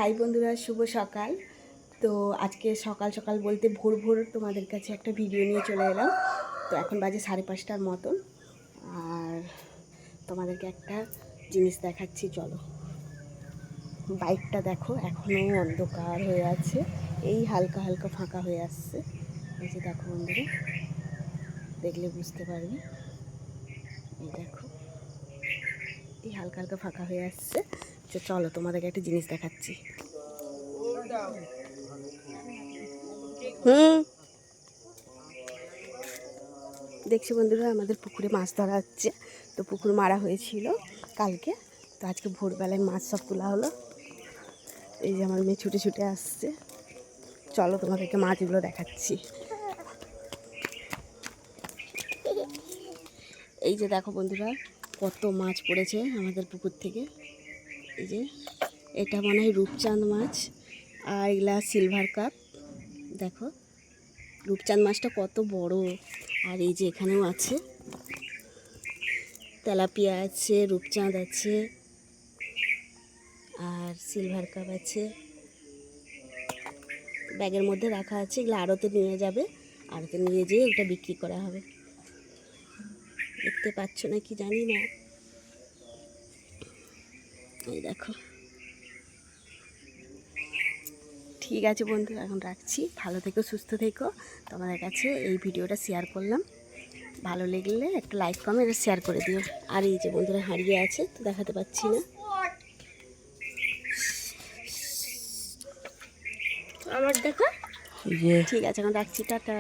High বন্ধুরা, শুভ সকাল। তো আজকে সকাল সকাল বলতে ভোর ভোর তোমাদের কাছে একটা ভিডিও নিয়ে চলে এলাম। তো এখন বাজে 5:30টার মতন, আর তোমাদেরকে একটা জিনিস দেখাচ্ছি। চলো, বাইকটা দেখো, এখনও অন্ধকার হয়ে আছে, এই হালকা হালকা ফাঁকা হয়ে আসছে। এই যে দেখো বন্ধুরা, দেখলে বুঝতে পারবে। এই দেখো, এই হালকা হালকা ফাঁকা হয়ে আসছে। তো চলো, তোমাদেরকে একটা জিনিস দেখাচ্ছি। দেখছি বন্ধুরা, আমাদের পুকুরে মাছ ধরা হচ্ছে। তো পুকুর মারা হয়েছিল কালকে, তো আজকে ভোরবেলায় মাছ সব তোলা হলো। এই যে আমার মেয়ে ছুটে ছুটে আসছে। চলো, তোমাদেরকে মাছগুলো দেখাচ্ছি। এই যে দেখো বন্ধুরা, কত মাছ পড়েছে আমাদের পুকুর থেকে। এই যে এটা মনে হয় রূপচাঁদ মাছ, আর এগুলা সিলভার কাপ। দেখো রূপচাঁদ মাছটা কত বড়। আর এই যে এখানেও আছে, তেলাপিয়া আছে, রূপচাঁদ আছে, আর সিলভার কাপ আছে। ব্যাগের মধ্যে রাখা আছে, এগুলো আড়তে নিয়ে যাবে, আড়তে নিয়ে যেয়ে এটা বিক্রি করা হবে। দেখতে পাচ্ছ না কি জানি না, এই দেখো। ঠিক আছে বন্ধু, এখন রাখছি। ভালো থেকো, সুস্থ থেকো। তোমাদের কাছে এই ভিডিওটা শেয়ার করলাম। ভালো লাগলে একটা লাইক কমেন্ট শেয়ার করে দিও। আর এই যে বন্ধুরা হারিয়ে আছে, তো দেখাতে পাচ্ছি না। আমার দেখো। ঠিক আছে, এখন রাখছি, টাটা।